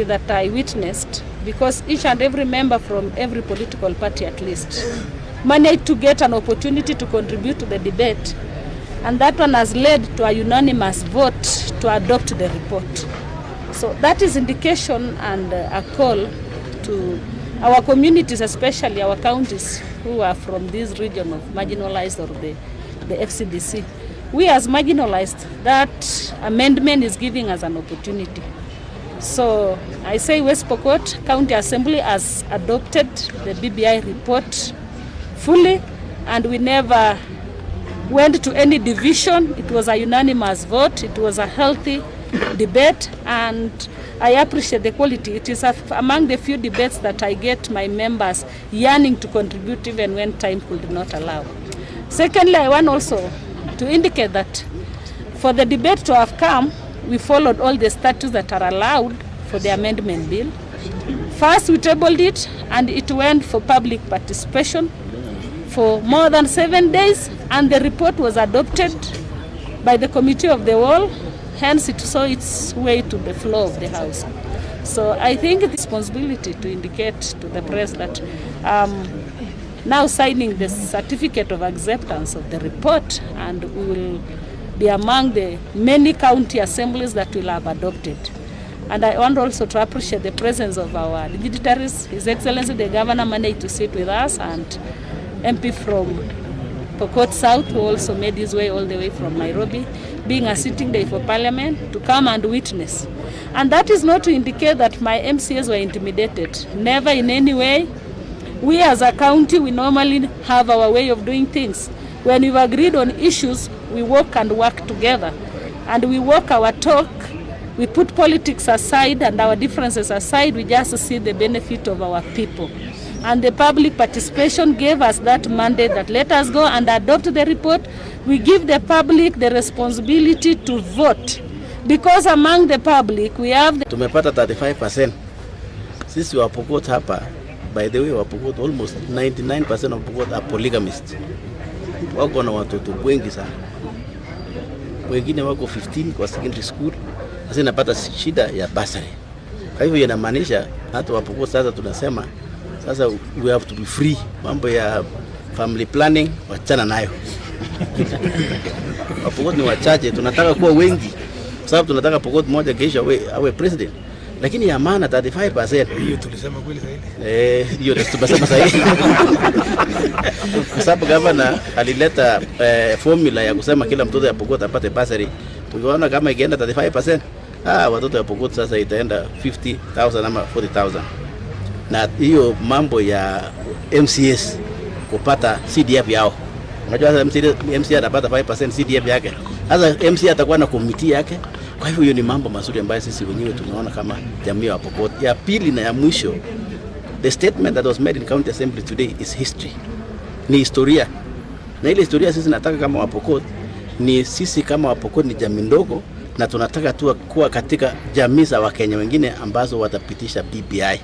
that I witnessed, because each and every member from every political party at least managed to get an opportunity to contribute to the debate, and that one has led to a unanimous vote to adopt the report. So that is indication and a call to our communities, especially our counties who are from this region of marginalized or the FCDC. We as marginalized, that amendment is giving us an opportunity. So I say West Pokot County Assembly has adopted the BBI report fully, and we never went to any division. It was a unanimous vote. It was a healthy debate, and I appreciate the quality. It is among the few debates that I get my members yearning to contribute even when time could not allow. Secondly, I want also to indicate that for the debate to have come, we followed all the statutes that are allowed for the amendment bill. First, we tabled it, and it went for public participation for more than 7 days, and the report was adopted by the Committee of the Whole. Hence, it saw its way to the floor of the House. So I think it's a responsibility to indicate to the press that now signing the certificate of acceptance of the report, and we will be among the many county assemblies that will have adopted. And I want also to appreciate the presence of our dignitaries. His Excellency the Governor managed to sit with us, and MP from Pokot South, who also made his way all the way from Nairobi, being a sitting day for Parliament, to come and witness. And that is not to indicate that my MCAs were intimidated. Never in any way. We as a county, we normally have our way of doing things. When we've agreed on issues, we work and work together. And we walk our talk. We put politics aside and our differences aside. We just see the benefit of our people. And the public participation gave us that mandate that let us go and adopt the report. We give the public the responsibility to vote. Because among the public, we have... Tumepata 35%. Sisi wa Pokot hapa, by the way, wa Pokot, almost 99% of Pokot are polygamists. Wako na watoto wengi sana. Wengine wako 15 kwa secondary school. Sasa napata shida ya bursary. Kwa hivyo inamaanisha hata wa Pokot sasa tunasema sasa we have to be free. Mambo ya family planning wachana nayo. Wa Pokot ni wachache, tunataka kuwa wengi. Sababu tunataka Pokot moja kesho awe president. Lakini ya maana 35%. Hiyo tulisema kweli zaidi. Hiyo tumesema zaidi. Kwa sababu gavana alileta formula ya kusema kila mtoto ya Pokot apate bursary. Tungeona kama ikienda 35%, watoto ya Pokot sasa itaenda 50,000 ama 40,000. Na hiyo mambo ya MCS kupata CDF yao. Unajua sasa MCA anapata 5% CDF yake. Sasa MCA atakuwa na committee yake. Kwa hivyo hiyo ni mambo mazuri ambayo sisi wenyewe tunaona kama jamii wa Pokot. Ya pili na ya mwisho, the statement that was made in county assembly today is history. Ni historia. Na ile historia sisi nataka kama wa Pokot, ni sisi kama wa Pokot ni jamii ndogo, na tunataka tu kuwa katika jamii za Wakenya wengine ambazo watapitisha BBI.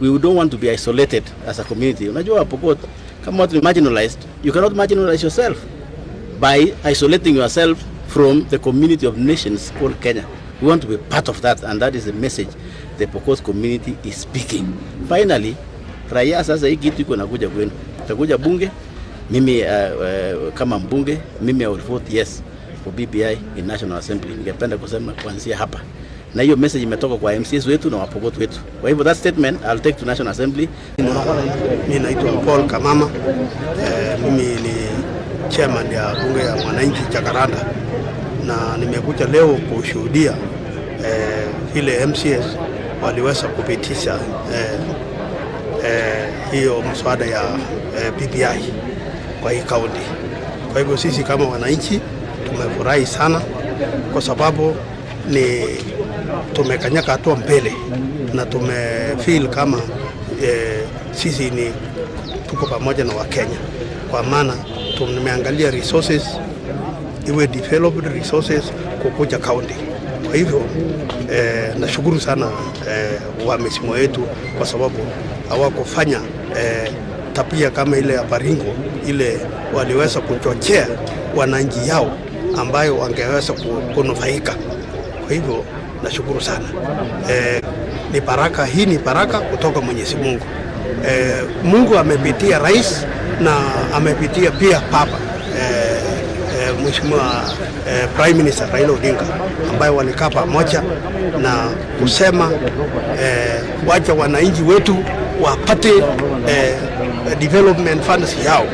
We don't want to be isolated as a community. Unajua wa Pokot, kama watu ni marginalized, you cannot marginalize yourself by isolating yourself from the community of nations called Kenya. We want to be part of that, and that is the message the Pokot community is speaking. Finally, raia sasa hii kitu iko nakuja kwenu. Tutakuja bunge, mimi kama mbunge, mimi I will vote yes for BBI in National Assembly. Ningependa kusema kuanzia hapa. Na hiyo message imetoka kwa MCs wetu na Wapokot wetu. Kwa hivyo that statement I'll take to National Assembly. Mimi naitwa Paul Kamama. Mimi ni chairman ya bunge ya mwananchi Jakaranda, na nimekuja leo kushuhudia vile MCS waliweza kupitisha hiyo mswada ya BBI kwa hii kaunti. Kwa hivyo sisi kama wananchi tumefurahi sana, kwa sababu ni tumekanyaka hatua mbele na tumefeel kama sisi ni tuko pamoja na Wakenya, kwa maana tumeangalia resources, iwe developed resources kukuja county. Kwa hivyo nashukuru sana wamesimu wetu, kwa sababu hawakufanya tabia kama ile ya Baringo, ile waliweza kuchochea wananchi yao ambayo wangeweza kunufaika. Kwa hivyo nashukuru sana. ni baraka, hii ni baraka kutoka Mwenyezi Mungu. Mungu amepitia rais na amepitia pia papa Mheshimiwa Prime Minister Raila Odinga, ambayo walikaa pamoja na kusema wacha wananchi wetu wapate development funds yao.